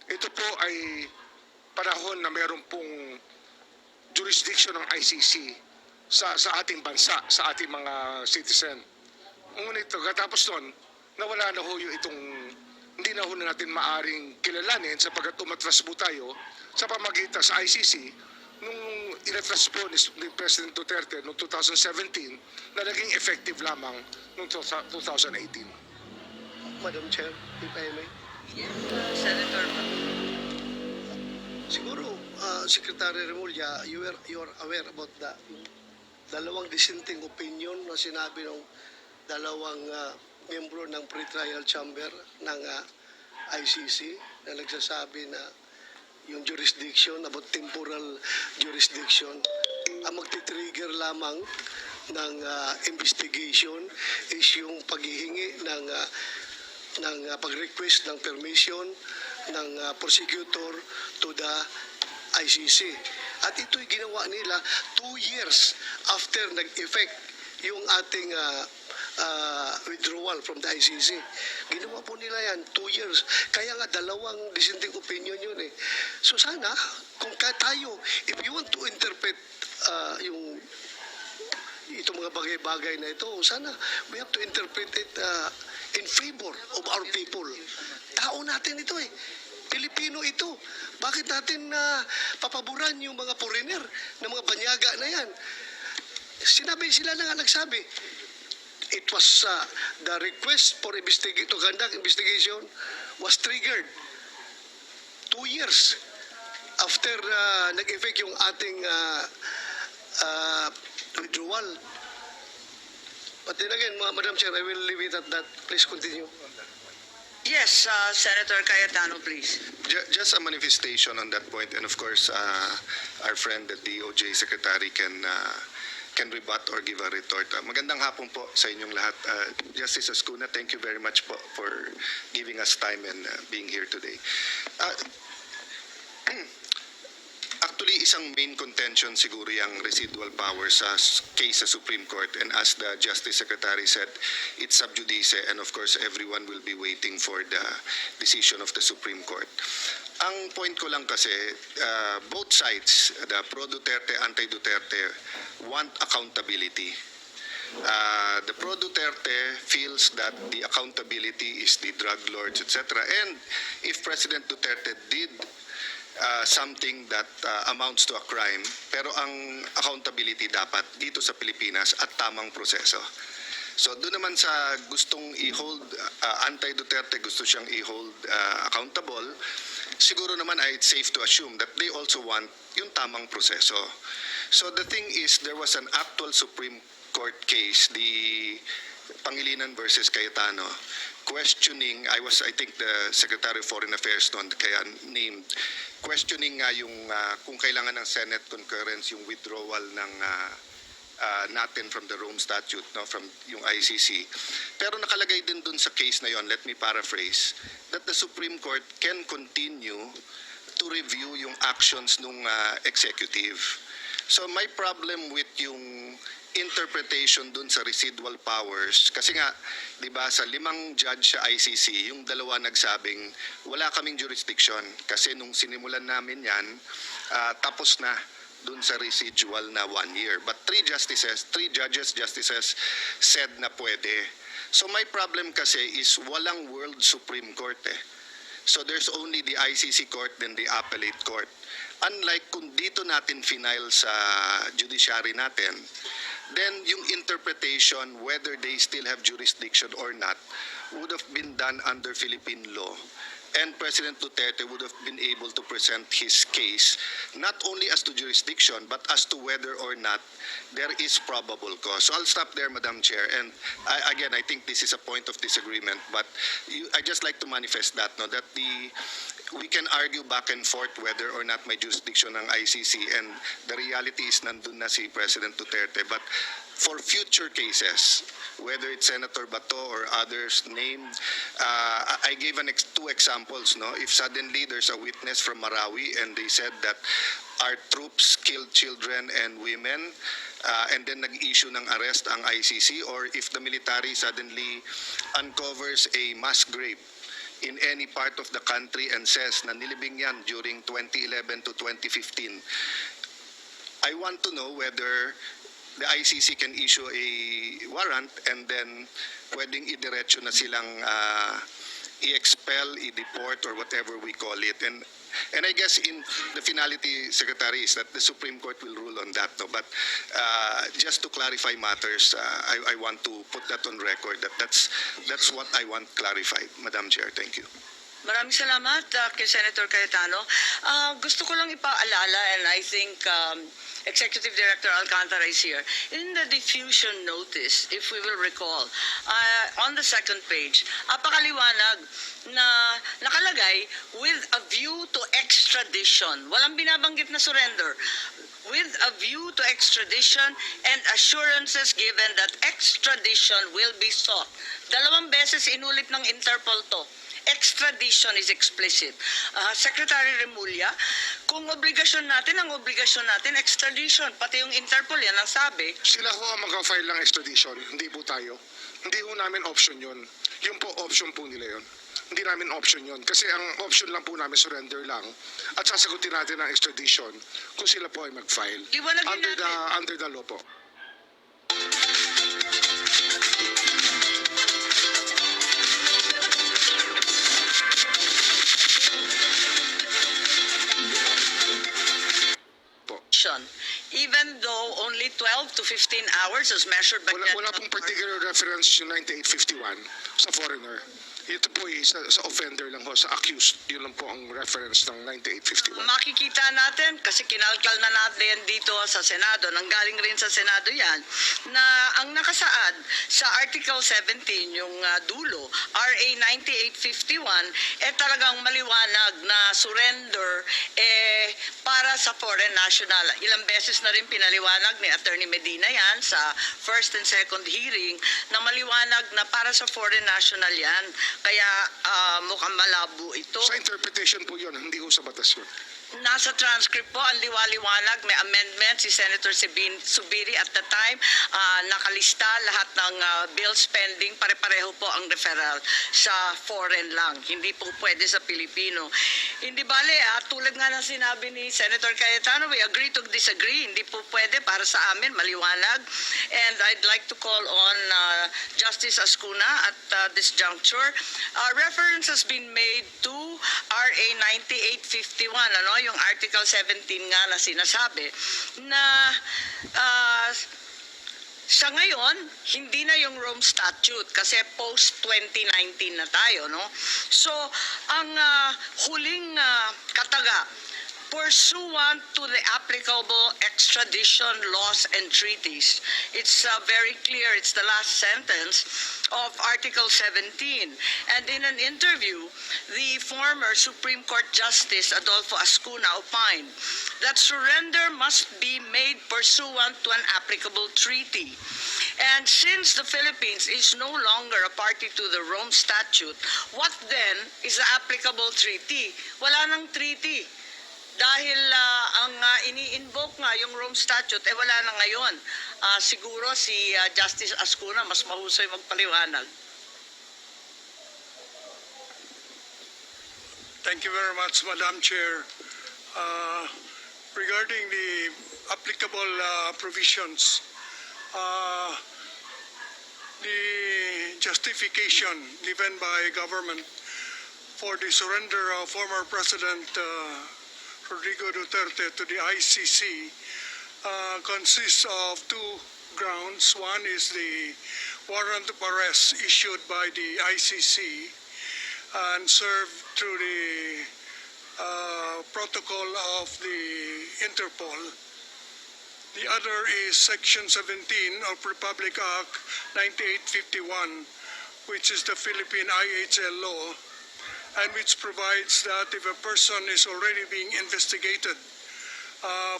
ito po ay panahon na meron pong jurisdiction ng ICC sa ating bansa, sa ating mga citizen. Ngunit katapos nun, nawala na ho yung hindi na ho natin maaring kilalanin sapagkat umatras po tayo sa pamagitan sa ICC nung inatras po ni President Duterte noong 2017 na naging effective lamang noong 2018. Madam Chair, if I may. Yes, Senator. Siguro, Secretary Remulla, you are aware about the dalawang dissenting opinion na sinabi ng dalawang membro ng pre-trial chamber ng ICC na nagsasabi na yung jurisdiction, about temporal jurisdiction, ang magti-trigger lamang ng investigation is yung paghihingi ng pag-request ng permission ng prosecutor to the ICC. At ito'y ginawa nila 2 years after nag-effect yung ating withdrawal from the ICC. Ginawa po nila yan 2 years. Kaya nga dalawang dissenting opinion yun eh. So sana, kung tayo, if you want to interpret itong mga bagay-bagay na ito, sana we have to interpret it in favor of our people. Tao natin ito eh. Pilipino ito. Bakit natin papaboran yung mga foreigner na mga banyaga na yan? Sila na nga nagsabi. It was the request for to conduct investigation was triggered 2 years after nag-effect yung ating withdrawal. But then again, Madam Chair, I will leave it at that. Please continue. Yes, Senator Cayetano, please. Just a manifestation on that point, and of course, our friend, the DOJ Secretary, can rebut or give a retort. Magandang hapon po sa inyong lahat. Justice Ascuna, thank you very much po for giving us time and being here today. Actually, isang main contention siguro yung residual power sa case sa Supreme Court, and as the Justice Secretary said, it's sub judice, and of course everyone will be waiting for the decision of the Supreme Court. Ang point ko lang kasi, both sides, the pro-Duterte, anti-Duterte, want accountability. The pro-Duterte feels that the accountability is the drug lords, etc. And if President Duterte did something that amounts to a crime, pero ang accountability dapat dito sa Pilipinas at tamang proseso. So doon naman sa gustong i-hold, anti-Duterte gusto siyang i-hold accountable, siguro naman it's safe to assume that they also want yung tamang proseso. So the thing is, there was an actual Supreme Court case, the Pangilinan versus Cayetano, questioning, I think the Secretary of Foreign Affairs noon, kaya named, questioning nga yung kung kailangan ng Senate concurrence yung withdrawal ng natin from the Rome Statute, no, from yung ICC. Pero nakalagay din dun sa case na yon, let me paraphrase, that the Supreme Court can continue to review yung actions ng executive. So my problem with yung interpretation dun sa residual powers, kasi nga, di ba, sa 5 judge sa ICC, yung 2 nagsabing wala kaming jurisdiction kasi nung sinimulan namin yan, tapos na dun sa residual na 1 year. But 3 justices said na pwede. So my problem kasi is walang World Supreme Court eh. So there's only the ICC court, then the appellate court. Unlike kung dito natin final sa judiciary natin, then yung interpretation, whether they still have jurisdiction or not, would have been done under Philippine law. And President Duterte would have been able to present his case not only as to jurisdiction but as to whether or not there is probable cause. So I'll stop there, Madam Chair. And I think this is a point of disagreement, but I just like to manifest that, no, that we can argue back and forth whether or not may jurisdiction ng ICC, and the reality is nandun na si President Duterte. But for future cases, whether it's Senator Bato or others named, I gave 2 examples. No, if suddenly there's a witness from Marawi and they said that our troops killed children and women, and then nag-issue ng arrest ang ICC, or if the military suddenly uncovers a mass grave in any part of the country and says na nilibing yan during 2011 to 2015, I want to know whether the ICC can issue a warrant and then pwedeng idiretso na silang i-expel, i-deport, or whatever we call it. And I guess in the finality, Secretary, is that the Supreme Court will rule on that. No? But just to clarify matters, I want to put that on record. That's what I want clarified, Madam Chair. Thank you. Maraming salamat kay Senator Cayetano. Gusto ko lang ipaalala, and I think Executive Director Alcantara is here. In the diffusion notice, if we will recall, on the second page, apakaliwanag na nakalagay with a view to extradition. Walang binabanggit na surrender. With a view to extradition and assurances given that extradition will be sought. Dalawang beses inulit ng Interpol to. Extradition is explicit. Secretary Remulla, kung ang obligasyon natin, extradition. Pati yung Interpol, yan ang sabi. Sila ho ang mag-file ng extradition, hindi po tayo. Hindi ho namin option yun. Yung po option po nila yun. Hindi namin option yun. Kasi ang option lang po namin, surrender lang. At sasagutin natin ang extradition kung sila po ay mag-file. Liwanagin natin. Under the law po. Even though only 12 to 15 hours as measured by... Wala pong particular reference yung 9851 sa foreigner. Ito po sa offender lang ho, sa accused. Yun lang po ang reference ng 9851. Makikita natin, kasi kinalkal na natin dito sa Senado, nanggaling rin sa Senado yan, na ang nakasaad sa Article 17, yung dulo, RA 9851, talagang maliwanag na surrender para sa foreign national. Ilang beses na rin pinaliwanag ni Attorney Medina yan sa first and second hearing na maliwanag na para sa foreign national yan. Kaya mukhang malabo ito. Sa interpretation po yun, hindi ho sa batas yun. Nasa transcript po, ang liwaliwanag, may amendment si Senator Subiri at the time, nakalista lahat ng bill spending, pare-pareho po ang referral sa foreign lang, hindi po pwede sa Pilipino. Hindi bale, tulad nga ng sinabi ni Senator Cayetano, we agree to disagree, hindi po pwede para sa amin, maliwanag. And I'd like to call on Justice Ascuna at this juncture. Reference has been made to RA 9851, yung Article 17 nga na sinasabi, na sa ngayon, hindi na yung Rome Statute kasi post-2019 na tayo, no? So, ang huling kataga, pursuant to the applicable extradition laws and treaties. It's very clear, it's the last sentence of Article 17. And in an interview, the former Supreme Court Justice Adolfo Ascuna opined that surrender must be made pursuant to an applicable treaty. And since the Philippines is no longer a party to the Rome Statute, what then is the applicable treaty? Wala nang treaty. Dahil ang ini-invoke nga yung Rome Statute, wala na ngayon. Siguro si Justice Ascuna mas mahusay magpaliwanag. Thank you very much, Madam Chair. Regarding the applicable provisions, the justification given by government for the surrender of former President Rodrigo Duterte to the ICC consists of two grounds. One is the warrant of arrest issued by the ICC and served through the protocol of the Interpol. The other is Section 17 of Republic Act 9851, which is the Philippine IHL law, and which provides that if a person is already being investigated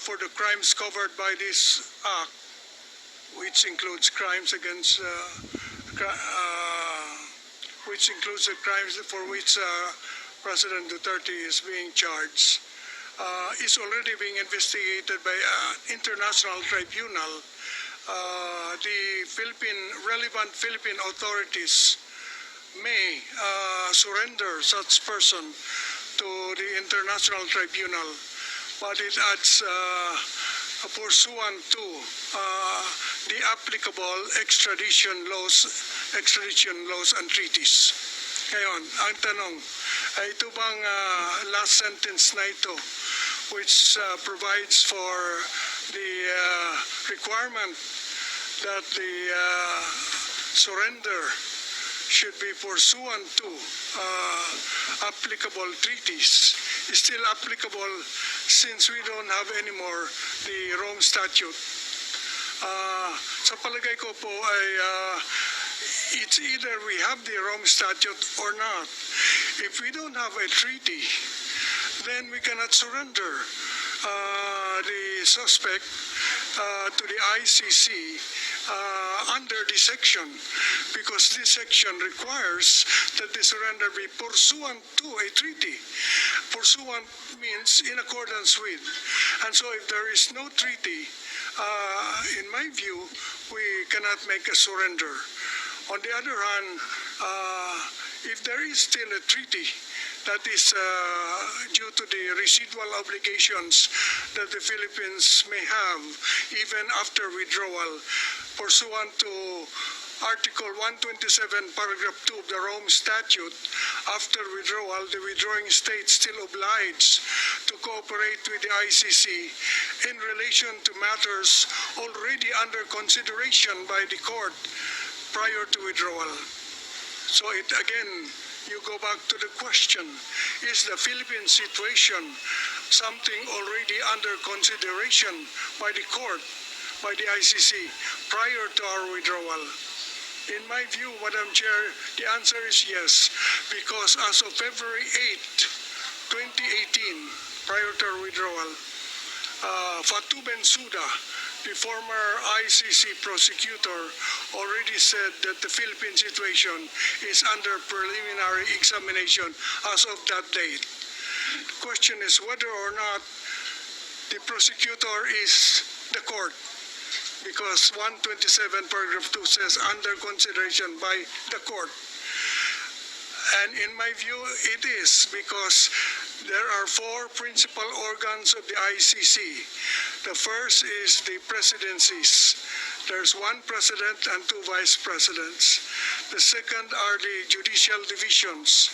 for the crimes covered by this act, which includes crimes against, which includes the crimes for which President Duterte is being charged, is already being investigated by an international tribunal. The relevant Philippine authorities may surrender such person to the International Tribunal, but it adds pursuant to the applicable extradition laws and treaties. Ngayon, ang tanong, ito bang last sentence na ito, which provides for the requirement that the surrender should be pursuant to applicable treaties, is still applicable since we don't have anymore the Rome Statute. Sa palagay ko po ay it's either we have the Rome Statute or not. If we don't have a treaty, then we cannot surrender the suspect to the ICC under this section, because this section requires that the surrender be pursuant to a treaty. Pursuant means in accordance with. And so if there is no treaty, in my view, we cannot make a surrender. On the other hand, if there is still a treaty that is due to the residual obligations that the Philippines may have even after withdrawal, pursuant to Article 127, Paragraph 2 of the Rome Statute, after withdrawal, the withdrawing state still obliged to cooperate with the ICC in relation to matters already under consideration by the court prior to withdrawal. So it again, you go back to the question, is the Philippine situation something already under consideration by the court, by the ICC, prior to our withdrawal? In my view, Madam Chair, the answer is yes, because as of February 8, 2018, prior to our withdrawal, Fatou Bensouda, the former ICC prosecutor, already said that the Philippine situation is under preliminary examination as of that date. The question is whether or not the prosecutor is the court, because 127 paragraph 2 says under consideration by the court. And in my view, it is, because there are four principal organs of the ICC. The first is the presidencies. There's one president and two vice presidents. The second are the judicial divisions.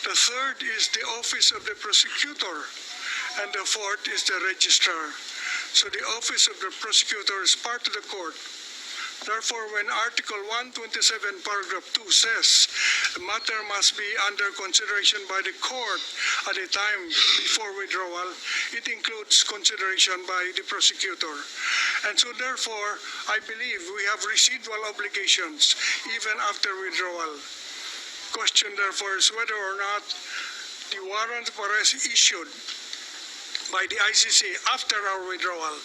The third is the office of the prosecutor. And the fourth is the registrar. So the office of the prosecutor is part of the court. Therefore, when Article 127, Paragraph 2 says the matter must be under consideration by the court at a time before withdrawal, it includes consideration by the prosecutor. And so therefore, I believe we have residual obligations even after withdrawal. Question therefore is whether or not the warrant of arrest issued by the ICC after our withdrawal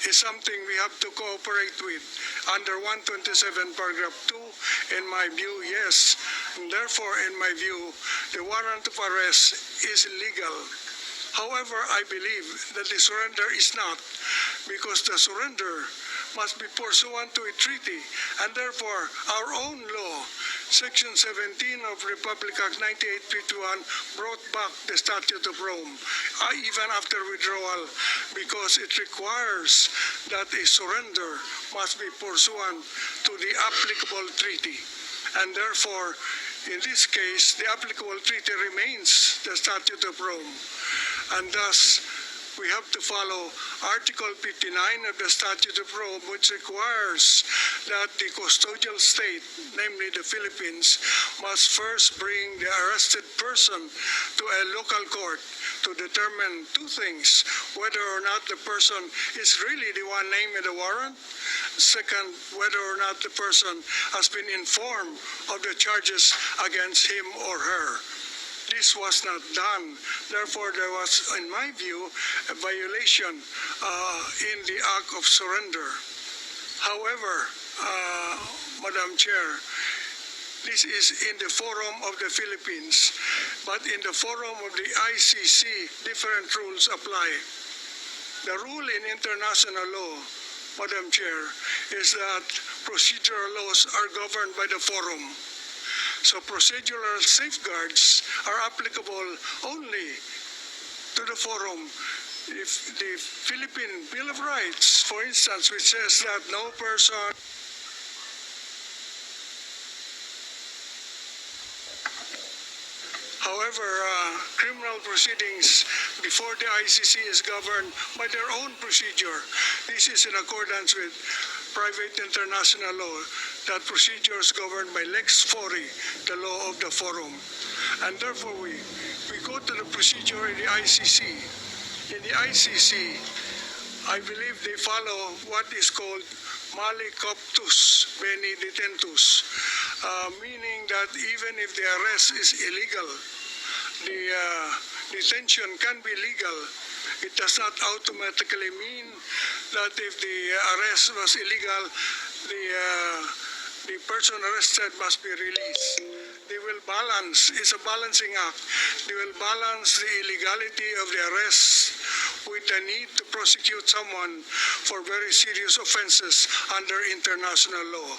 is something we have to cooperate with under 127 paragraph 2. In my view, yes. And therefore, in my view, the warrant of arrest is illegal. However, I believe that the surrender is not, because the surrender must be pursuant to a treaty, and therefore our own law, Section 17 of Republic Act 9851, brought back the Statute of Rome, even after withdrawal, because it requires that a surrender must be pursuant to the applicable treaty. And therefore, in this case, the applicable treaty remains the Statute of Rome. And thus, we have to follow Article 59 of the Statute of Rome, which requires that the custodial state, namely the Philippines, must first bring the arrested person to a local court to determine two things: whether or not the person is really the one named in the warrant. Second, whether or not the person has been informed of the charges against him or her. This was not done. Therefore, there was, in my view, a violation in the act of surrender. However, Madam Chair, this is in the forum of the Philippines, but in the forum of the ICC, different rules apply. The rule in international law, Madam Chair, is that procedural laws are governed by the forum. So procedural safeguards are applicable only to the forum. If the Philippine Bill of Rights, for instance, which says that no person However, criminal proceedings before the ICC is governed by their own procedure. This is in accordance with private international law, that procedures governed by Lex Fori, the law of the forum. And therefore, we go to the procedure in the ICC. In the ICC, I believe they follow what is called mali coptus beni detentus, meaning that even if the arrest is illegal, the detention can be legal. It does not automatically mean that if the arrest was illegal, the person arrested must be released. They will balance, it's a balancing act. They will balance the illegality of the arrest with the need to prosecute someone for very serious offenses under international law.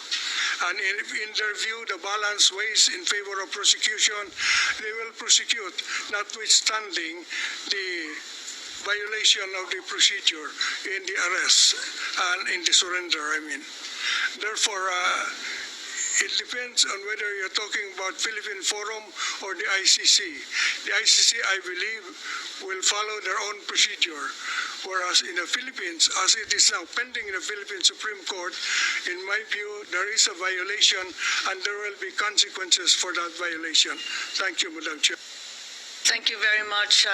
And in their view, the balance weighs in favor of prosecution. They will prosecute, notwithstanding the violation of the procedure in the arrest and in the surrender, I mean. Therefore, it depends on whether you're talking about Philippine Forum or the ICC. The ICC, I believe, will follow their own procedure. Whereas in the Philippines, as it is now pending in the Philippine Supreme Court, in my view, there is a violation and there will be consequences for that violation. Thank you, Madam Chair. Thank you very much,